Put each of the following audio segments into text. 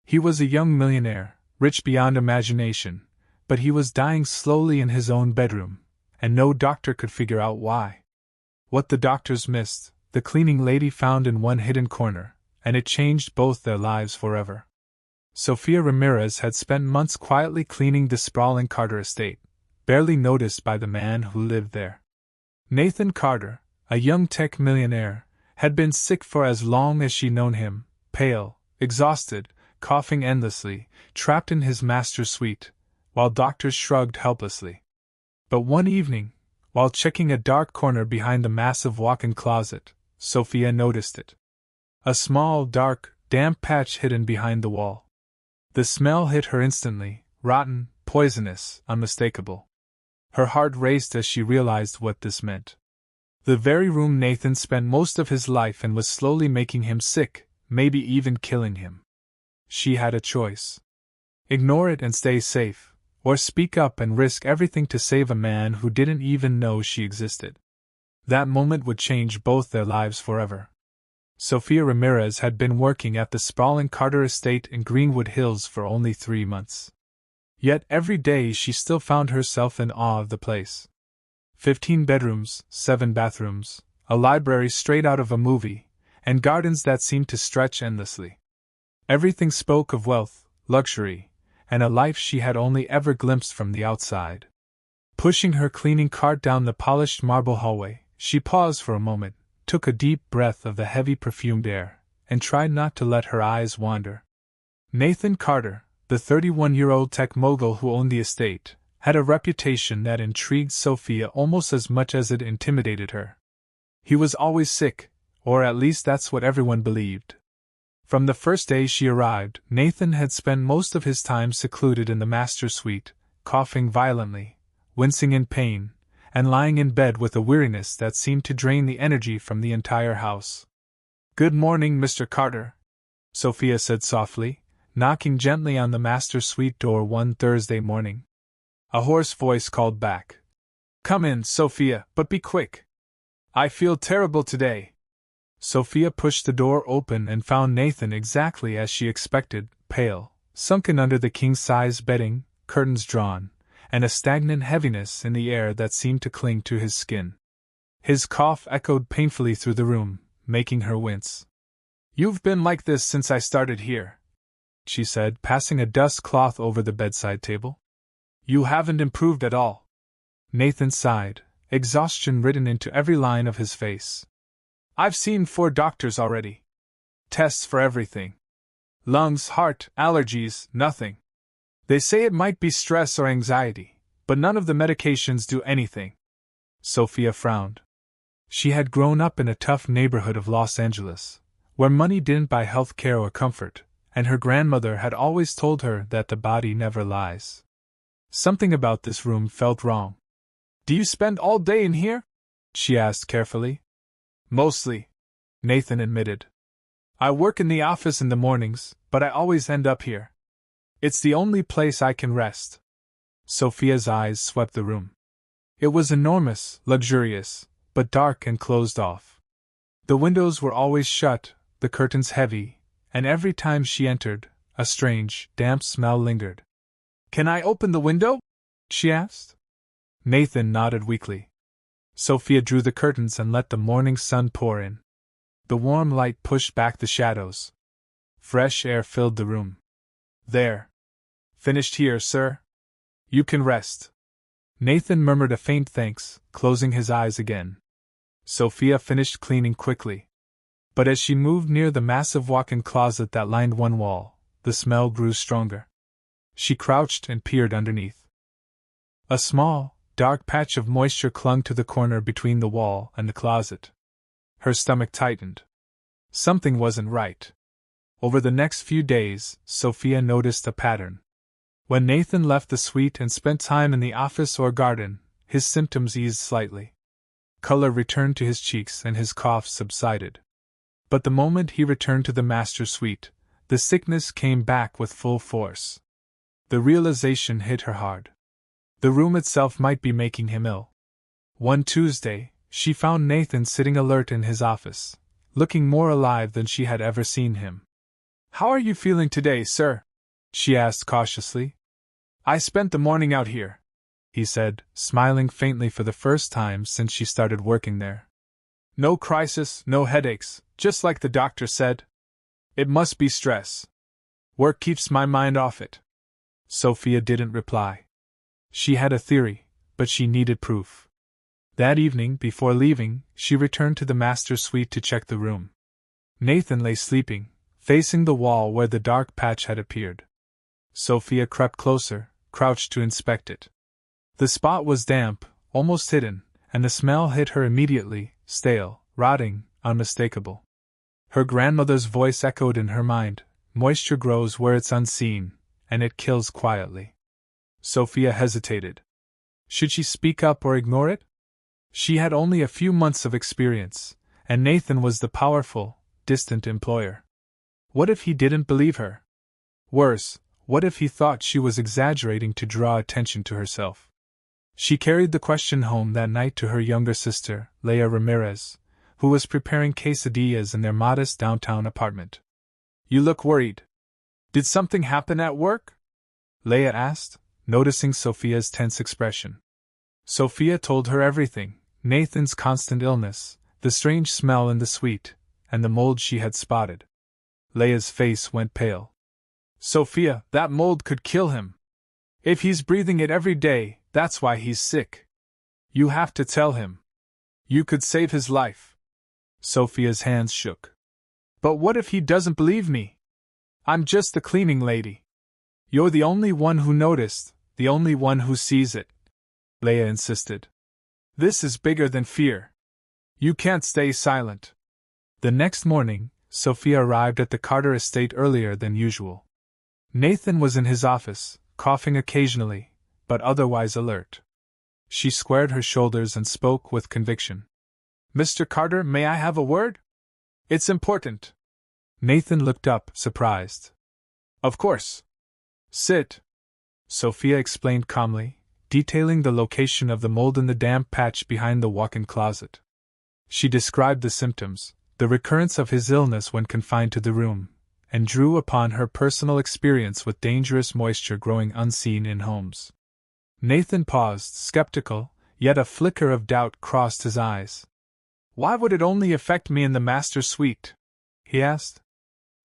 He was a young millionaire, rich beyond imagination, but he was dying slowly in his own bedroom, and no doctor could figure out why. What the doctors missed, the cleaning lady found in one hidden corner, and it changed both their lives forever. Sophia Ramirez had spent months quietly cleaning the sprawling Carter estate, barely noticed by the man who lived there. Nathan Carter, a young tech millionaire, had been sick for as long as she'd known him, pale, exhausted, coughing endlessly, trapped in his master's suite, while doctors shrugged helplessly. But one evening, while checking a dark corner behind the massive walk-in closet, Sophia noticed it. A small, dark, damp patch hidden behind the wall. The smell hit her instantly, rotten, poisonous, unmistakable. Her heart raced as she realized what this meant. The very room Nathan spent most of his life in was slowly making him sick, maybe even killing him. She had a choice. Ignore it and stay safe, or speak up and risk everything to save a man who didn't even know she existed. That moment would change both their lives forever. Sophia Ramirez had been working at the sprawling Carter estate in Greenwood Hills for only 3 months. Yet every day she still found herself in awe of the place. 15 bedrooms, 7 bathrooms, a library straight out of a movie, and gardens that seemed to stretch endlessly. Everything spoke of wealth, luxury, and a life she had only ever glimpsed from the outside. Pushing her cleaning cart down the polished marble hallway, she paused for a moment, took a deep breath of the heavy perfumed air, and tried not to let her eyes wander. Nathan Carter, the 31-year-old tech mogul who owned the estate, had a reputation that intrigued Sophia almost as much as it intimidated her. He was always sick, or at least that's what everyone believed. From the first day she arrived, Nathan had spent most of his time secluded in the master suite, coughing violently, wincing in pain, and lying in bed with a weariness that seemed to drain the energy from the entire house. "Good morning, Mr. Carter," Sophia said softly, knocking gently on the master suite door one Thursday morning. A hoarse voice called back, "Come in, Sophia, but be quick. I feel terrible today." Sophia pushed the door open and found Nathan exactly as she expected, pale, sunken under the king-size bedding, curtains drawn, and a stagnant heaviness in the air that seemed to cling to his skin. His cough echoed painfully through the room, making her wince. "You've been like this since I started here," she said, passing a dust cloth over the bedside table. "You haven't improved at all." Nathan sighed, exhaustion written into every line of his face. "I've seen 4 doctors already. Tests for everything. Lungs, heart, allergies, nothing. They say it might be stress or anxiety, but none of the medications do anything." Sophia frowned. She had grown up in a tough neighborhood of Los Angeles, where money didn't buy health care or comfort, and her grandmother had always told her that the body never lies. Something about this room felt wrong. "Do you spend all day in here?" she asked carefully. "Mostly," Nathan admitted. "I work in the office in the mornings, but I always end up here. It's the only place I can rest." Sophia's eyes swept the room. It was enormous, luxurious, but dark and closed off. The windows were always shut, the curtains heavy, and every time she entered, a strange, damp smell lingered. "Can I open the window?" she asked. Nathan nodded weakly. Sophia drew the curtains and let the morning sun pour in. The warm light pushed back the shadows. Fresh air filled the room. "There. Finished here, sir. You can rest." Nathan murmured a faint thanks, closing his eyes again. Sophia finished cleaning quickly. But as she moved near the massive walk-in closet that lined one wall, the smell grew stronger. She crouched and peered underneath. A small, dark patch of moisture clung to the corner between the wall and the closet. Her stomach tightened. Something wasn't right. Over the next few days, Sophia noticed a pattern. When Nathan left the suite and spent time in the office or garden, his symptoms eased slightly. Color returned to his cheeks and his cough subsided. But the moment he returned to the master suite, the sickness came back with full force. The realization hit her hard. The room itself might be making him ill. One Tuesday, she found Nathan sitting alert in his office, looking more alive than she had ever seen him. How are you feeling today, sir? She asked cautiously. I spent the morning out here, he said, smiling faintly for the first time since she started working there. No crisis, no headaches, just like the doctor said. It must be stress. Work keeps my mind off it. Sophia didn't reply. She had a theory, but she needed proof. That evening, before leaving, she returned to the master's suite to check the room. Nathan lay sleeping, facing the wall where the dark patch had appeared. Sophia crept closer, crouched to inspect it. The spot was damp, almost hidden, and the smell hit her immediately, stale, rotting, unmistakable. Her grandmother's voice echoed in her mind, moisture grows where it's unseen, and it kills quietly. Sophia hesitated. Should she speak up or ignore it? She had only a few months of experience, and Nathan was the powerful, distant employer. What if he didn't believe her? Worse, what if he thought she was exaggerating to draw attention to herself? She carried the question home that night to her younger sister, Leah Ramirez, who was preparing quesadillas in their modest downtown apartment. You look worried. Did something happen at work? Leah asked, noticing Sophia's tense expression. Sophia told her everything, Nathan's constant illness, the strange smell in the suite, and the mold she had spotted. Leah's face went pale. Sophia, that mold could kill him. If he's breathing it every day, that's why he's sick. You have to tell him. You could save his life. Sophia's hands shook. But what if he doesn't believe me? I'm just the cleaning lady. You're the only one who noticed, the only one who sees it, Leah insisted. This is bigger than fear. You can't stay silent. The next morning, Sophia arrived at the Carter estate earlier than usual. Nathan was in his office, coughing occasionally, but otherwise alert. She squared her shoulders and spoke with conviction. Mr. Carter, may I have a word? It's important. Nathan looked up, surprised. Of course. Sit. Sophia explained calmly, detailing the location of the mold in the damp patch behind the walk-in closet. She described the symptoms, the recurrence of his illness when confined to the room, and drew upon her personal experience with dangerous moisture growing unseen in homes. Nathan paused, skeptical, yet a flicker of doubt crossed his eyes. Why would it only affect me in the master's suite? He asked.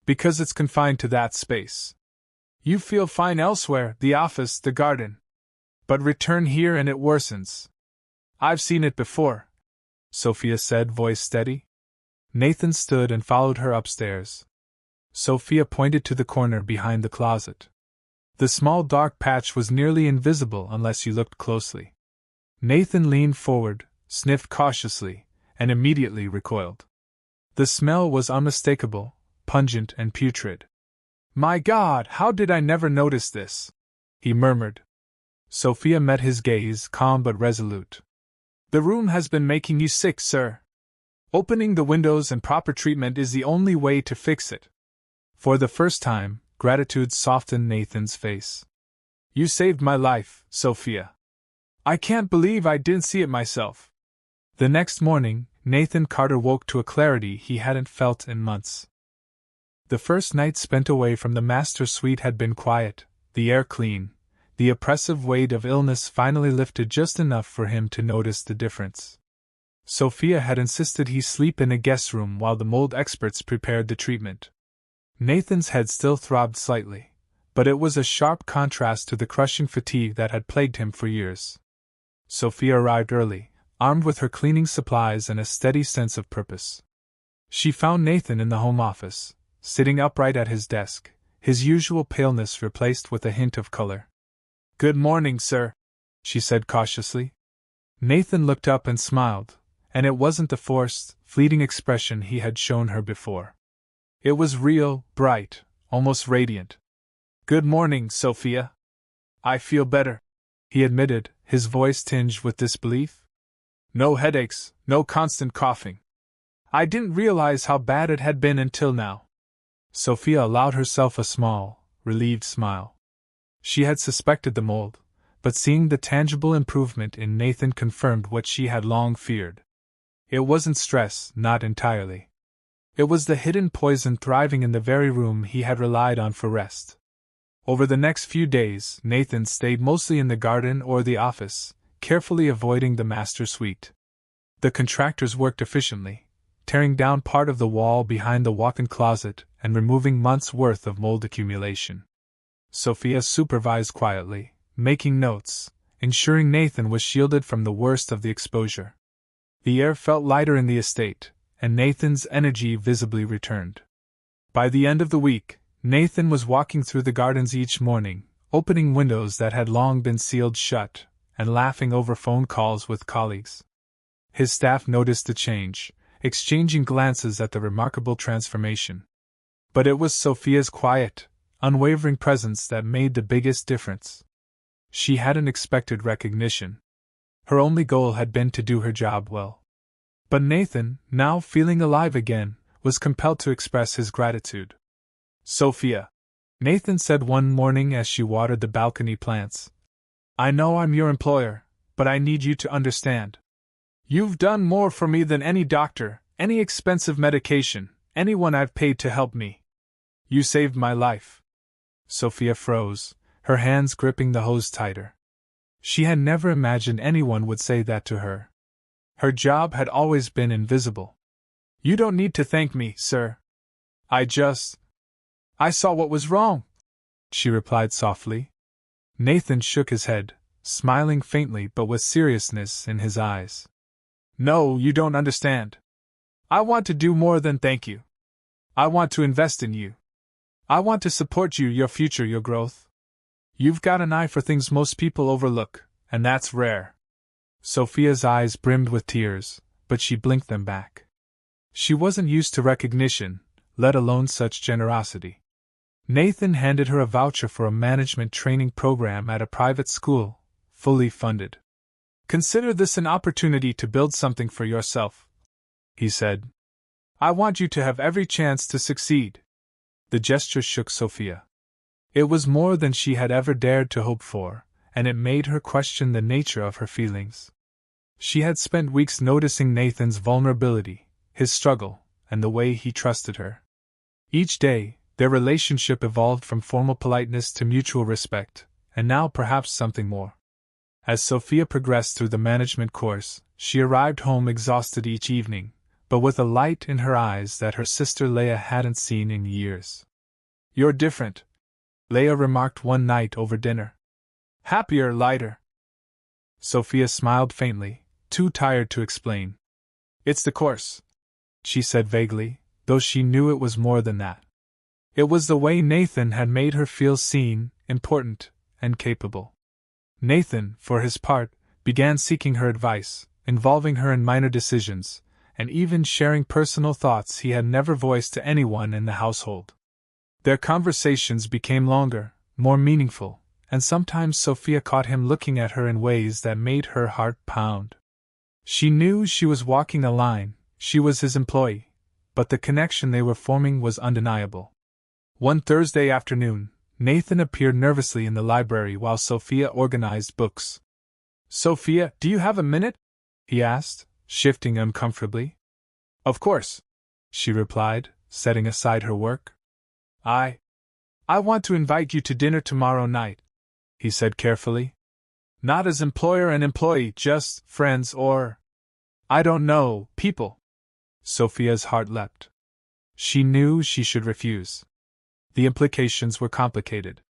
Because it's confined to that space. You feel fine elsewhere, the office, the garden. But return here and it worsens. I've seen it before, Sophia said, voice steady. Nathan stood and followed her upstairs. Sophia pointed to the corner behind the closet. The small dark patch was nearly invisible unless you looked closely. Nathan leaned forward, sniffed cautiously, and immediately recoiled. The smell was unmistakable, pungent and putrid. My God, how did I never notice this? He murmured. Sophia met his gaze, calm but resolute. The room has been making you sick, sir. Opening the windows and proper treatment is the only way to fix it. For the first time, gratitude softened Nathan's face. You saved my life, Sophia. I can't believe I didn't see it myself. The next morning, Nathan Carter woke to a clarity he hadn't felt in months. The first night spent away from the master suite had been quiet, the air clean, the oppressive weight of illness finally lifted just enough for him to notice the difference. Sophia had insisted he sleep in a guest room while the mold experts prepared the treatment. Nathan's head still throbbed slightly, but it was a sharp contrast to the crushing fatigue that had plagued him for years. Sophia arrived early, armed with her cleaning supplies and a steady sense of purpose. She found Nathan in the home office, sitting upright at his desk, his usual paleness replaced with a hint of color. Good morning, sir, she said cautiously. Nathan looked up and smiled, and it wasn't the forced, fleeting expression he had shown her before. It was real, bright, almost radiant. Good morning, Sophia. I feel better, he admitted, his voice tinged with disbelief. No headaches, no constant coughing. I didn't realize how bad it had been until now. Sophia allowed herself a small, relieved smile. She had suspected the mold, but seeing the tangible improvement in Nathan confirmed what she had long feared. It wasn't stress, not entirely. It was the hidden poison thriving in the very room he had relied on for rest. Over the next few days, Nathan stayed mostly in the garden or the office, carefully avoiding the master suite. The contractors worked efficiently, tearing down part of the wall behind the walk-in closet and removing months' worth of mold accumulation. Sophia supervised quietly, making notes, ensuring Nathan was shielded from the worst of the exposure. The air felt lighter in the estate, and Nathan's energy visibly returned. By the end of the week, Nathan was walking through the gardens each morning, opening windows that had long been sealed shut, and laughing over phone calls with colleagues. His staff noticed the change, exchanging glances at the remarkable transformation. But it was Sophia's quiet, unwavering presence that made the biggest difference. She hadn't expected recognition. Her only goal had been to do her job well. But Nathan, now feeling alive again, was compelled to express his gratitude. "Sophia," Nathan said one morning as she watered the balcony plants, "I know I'm your employer, but I need you to understand. You've done more for me than any doctor, any expensive medication, anyone I've paid to help me. You saved my life." Sophia froze, her hands gripping the hose tighter. She had never imagined anyone would say that to her. Her job had always been invisible. "You don't need to thank me, sir. I saw what was wrong," she replied softly. Nathan shook his head, smiling faintly but with seriousness in his eyes. "No, you don't understand. I want to do more than thank you. I want to invest in you. I want to support you, your future, your growth. You've got an eye for things most people overlook, and that's rare." Sophia's eyes brimmed with tears, but she blinked them back. She wasn't used to recognition, let alone such generosity. Nathan handed her a voucher for a management training program at a private school, fully funded. "Consider this an opportunity to build something for yourself," he said. "I want you to have every chance to succeed." The gesture shook Sophia. It was more than she had ever dared to hope for, and it made her question the nature of her feelings. She had spent weeks noticing Nathan's vulnerability, his struggle, and the way he trusted her. Each day, their relationship evolved from formal politeness to mutual respect, and now perhaps something more. As Sophia progressed through the management course, she arrived home exhausted each evening, but with a light in her eyes that her sister Leah hadn't seen in years. "You're different," Leah remarked one night over dinner. "Happier, lighter." Sophia smiled faintly, too tired to explain. "It's the course," she said vaguely, though she knew it was more than that. It was the way Nathan had made her feel seen, important, and capable. Nathan, for his part, began seeking her advice, involving her in minor decisions, and even sharing personal thoughts he had never voiced to anyone in the household. Their conversations became longer, more meaningful, and sometimes Sophia caught him looking at her in ways that made her heart pound. She knew she was walking a line, she was his employee, but the connection they were forming was undeniable. One Thursday afternoon, Nathan appeared nervously in the library while Sophia organized books. "Sophia, do you have a minute?" he asked, shifting uncomfortably. "Of course," she replied, setting aside her work. I want to invite you to dinner tomorrow night," he said carefully. "Not as employer and employee, just friends or, I don't know, people." Sophia's heart leapt. She knew she should refuse. The implications were complicated.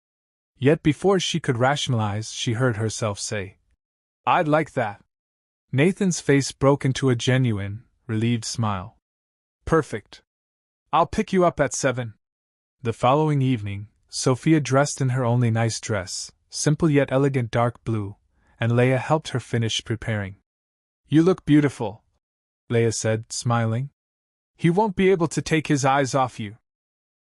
Yet before she could rationalize, she heard herself say, "I'd like that." Nathan's face broke into a genuine, relieved smile. "Perfect. I'll pick you up at 7. The following evening, Sophia dressed in her only nice dress, simple yet elegant dark blue, and Leah helped her finish preparing. "You look beautiful," Leah said, smiling. "He won't be able to take his eyes off you."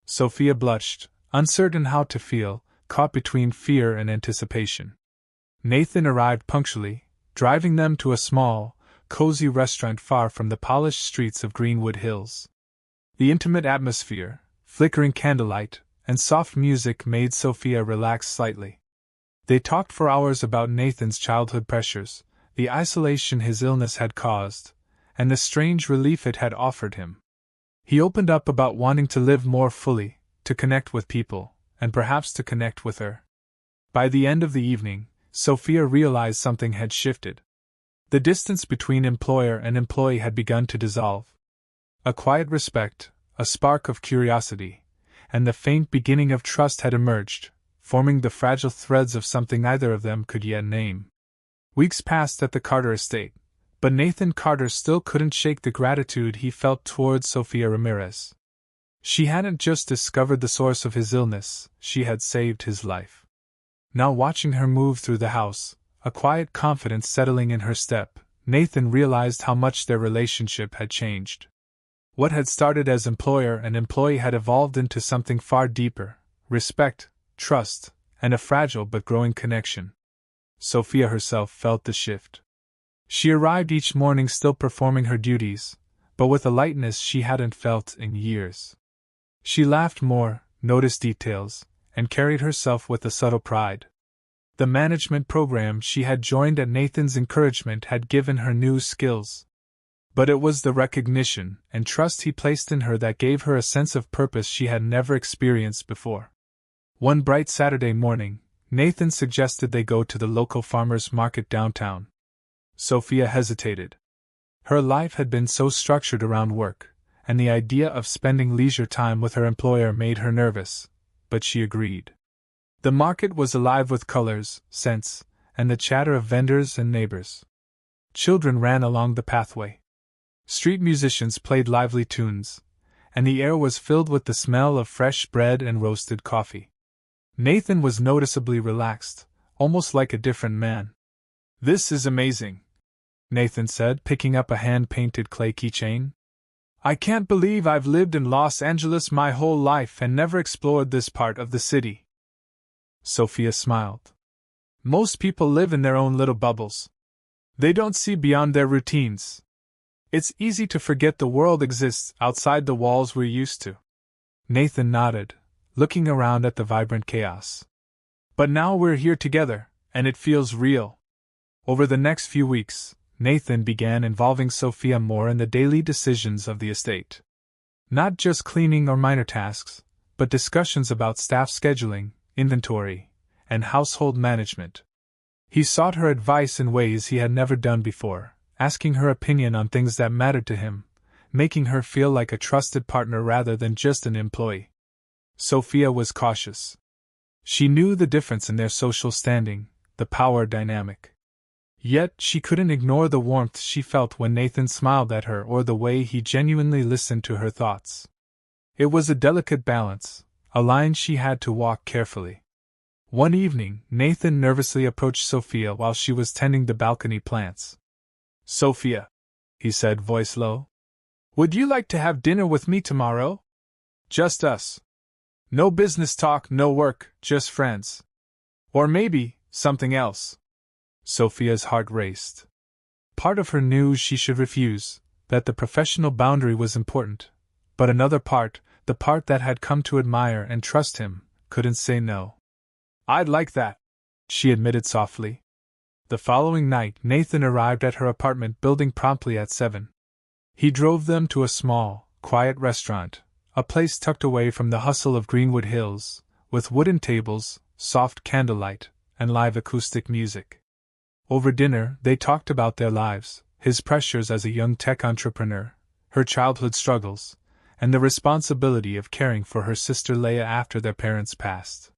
Sophia blushed, uncertain how to feel, caught between fear and anticipation. Nathan arrived punctually, driving them to a small, cozy restaurant far from the polished streets of Greenwood Hills. The intimate atmosphere, flickering candlelight, and soft music made Sophia relax slightly. They talked for hours about Nathan's childhood pressures, the isolation his illness had caused, and the strange relief it had offered him. He opened up about wanting to live more fully, to connect with people, and perhaps to connect with her. By the end of the evening, Sophia realized something had shifted. The distance between employer and employee had begun to dissolve. A quiet respect, a spark of curiosity, and the faint beginning of trust had emerged, forming the fragile threads of something neither of them could yet name. Weeks passed at the Carter estate, but Nathan Carter still couldn't shake the gratitude he felt towards Sophia Ramirez. She hadn't just discovered the source of his illness, she had saved his life. Now watching her move through the house, a quiet confidence settling in her step, Nathan realized how much their relationship had changed. What had started as employer and employee had evolved into something far deeper: respect, trust, and a fragile but growing connection. Sophia herself felt the shift. She arrived each morning still performing her duties, but with a lightness she hadn't felt in years. She laughed more, noticed details, and carried herself with a subtle pride. The management program she had joined at Nathan's encouragement had given her new skills. But it was the recognition and trust he placed in her that gave her a sense of purpose she had never experienced before. One bright Saturday morning, Nathan suggested they go to the local farmers' market downtown. Sophia hesitated. Her life had been so structured around work, and the idea of spending leisure time with her employer made her nervous, but she agreed. The market was alive with colors, scents, and the chatter of vendors and neighbors. Children ran along the pathway. Street musicians played lively tunes, and the air was filled with the smell of fresh bread and roasted coffee. Nathan was noticeably relaxed, almost like a different man. "This is amazing," Nathan said, picking up a hand-painted clay keychain. "I can't believe I've lived in Los Angeles my whole life and never explored this part of the city." Sophia smiled. "Most people live in their own little bubbles. They don't see beyond their routines. It's easy to forget the world exists outside the walls we're used to." Nathan nodded, looking around at the vibrant chaos. "But now we're here together, and it feels real." Over the next few weeks, Nathan began involving Sophia more in the daily decisions of the estate. Not just cleaning or minor tasks, but discussions about staff scheduling, inventory, and household management. He sought her advice in ways he had never done before, asking her opinion on things that mattered to him, making her feel like a trusted partner rather than just an employee. Sophia was cautious. She knew the difference in their social standing, the power dynamic. Yet she couldn't ignore the warmth she felt when Nathan smiled at her or the way he genuinely listened to her thoughts. It was a delicate balance, a line she had to walk carefully. One evening, Nathan nervously approached Sophia while she was tending the balcony plants. "Sophia," he said, voice low, "would you like to have dinner with me tomorrow? Just us. No business talk, no work, just friends. Or maybe, something else." Sophia's heart raced. Part of her knew she should refuse, that the professional boundary was important, but another part, the part that had come to admire and trust him, couldn't say no. "I'd like that," she admitted softly. The following night, Nathan arrived at her apartment building promptly at 7. He drove them to a small, quiet restaurant, a place tucked away from the hustle of Greenwood Hills, with wooden tables, soft candlelight, and live acoustic music. Over dinner, they talked about their lives, his pressures as a young tech entrepreneur, her childhood struggles, and the responsibility of caring for her sister Leia after their parents passed.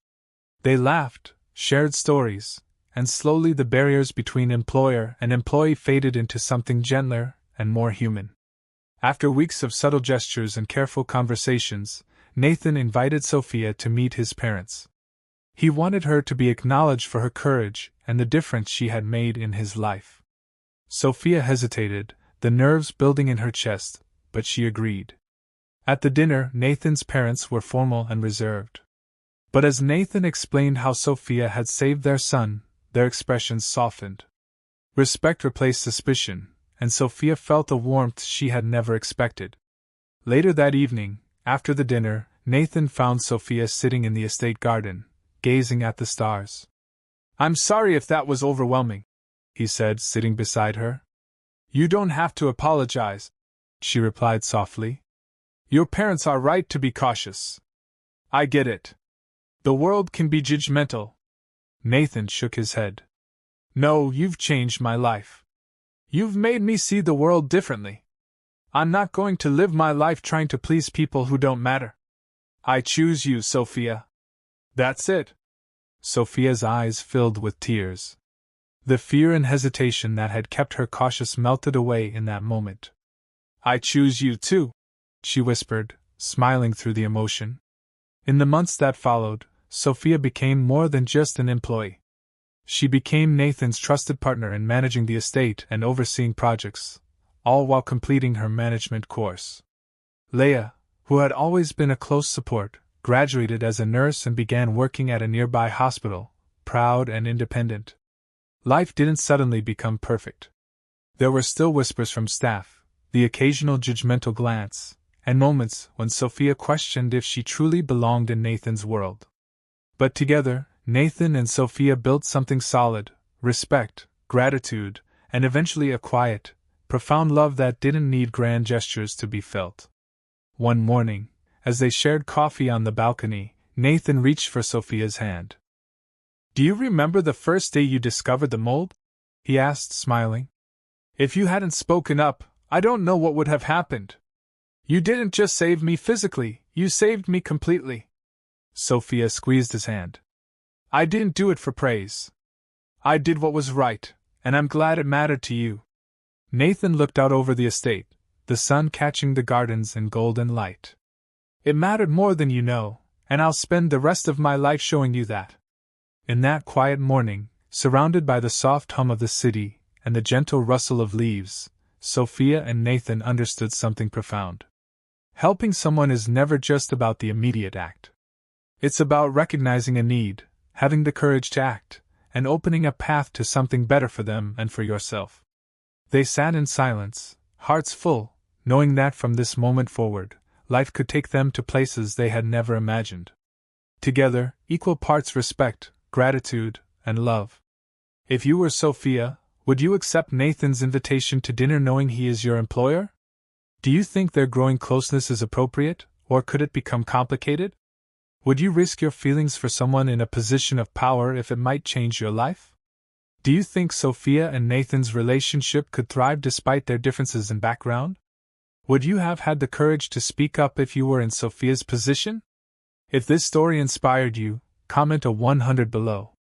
They laughed, shared stories, and slowly the barriers between employer and employee faded into something gentler and more human. After weeks of subtle gestures and careful conversations, Nathan invited Sophia to meet his parents. He wanted her to be acknowledged for her courage and the difference she had made in his life. Sophia hesitated, the nerves building in her chest, but she agreed. At the dinner, Nathan's parents were formal and reserved. But as Nathan explained how Sophia had saved their son, their expressions softened. Respect replaced suspicion, and Sophia felt a warmth she had never expected. Later that evening, after the dinner, Nathan found Sophia sitting in the estate garden, gazing at the stars. "I'm sorry if that was overwhelming," he said, sitting beside her. "You don't have to apologize," she replied softly. Your parents are right to be cautious. I get it. The world can be judgmental. Nathan shook his head. No, you've changed my life. You've made me see the world differently. I'm not going to live my life trying to please people who don't matter. I choose you, Sophia. That's it. Sophia's eyes filled with tears. The fear and hesitation that had kept her cautious melted away in that moment. I choose you too, she whispered, smiling through the emotion. In the months that followed, Sophia became more than just an employee. She became Nathan's trusted partner in managing the estate and overseeing projects, all while completing her management course. Leah, who had always been a close support, graduated as a nurse and began working at a nearby hospital, proud and independent. Life didn't suddenly become perfect. There were still whispers from staff, the occasional judgmental glance, and moments when Sophia questioned if she truly belonged in Nathan's world. But together, Nathan and Sophia built something solid: respect, gratitude, and eventually a quiet, profound love that didn't need grand gestures to be felt. One morning, as they shared coffee on the balcony, Nathan reached for Sophia's hand. Do you remember the first day you discovered the mold? He asked, smiling. If you hadn't spoken up, I don't know what would have happened. You didn't just save me physically, you saved me completely. Sophia squeezed his hand. I didn't do it for praise. I did what was right, and I'm glad it mattered to you. Nathan looked out over the estate, the sun catching the gardens in golden light. It mattered more than you know, and I'll spend the rest of my life showing you that. In that quiet morning, surrounded by the soft hum of the city and the gentle rustle of leaves, Sophia and Nathan understood something profound. Helping someone is never just about the immediate act. It's about recognizing a need, having the courage to act, and opening a path to something better for them and for yourself. They sat in silence, hearts full, knowing that from this moment forward, life could take them to places they had never imagined. Together, equal parts respect, gratitude, and love. If you were Sophia, would you accept Nathan's invitation to dinner knowing he is your employer? Do you think their growing closeness is appropriate, or could it become complicated? Would you risk your feelings for someone in a position of power if it might change your life? Do you think Sophia and Nathan's relationship could thrive despite their differences in background? Would you have had the courage to speak up if you were in Sophia's position? If this story inspired you, comment a 100 below.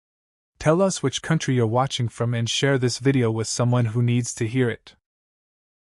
Tell us which country you're watching from and share this video with someone who needs to hear it.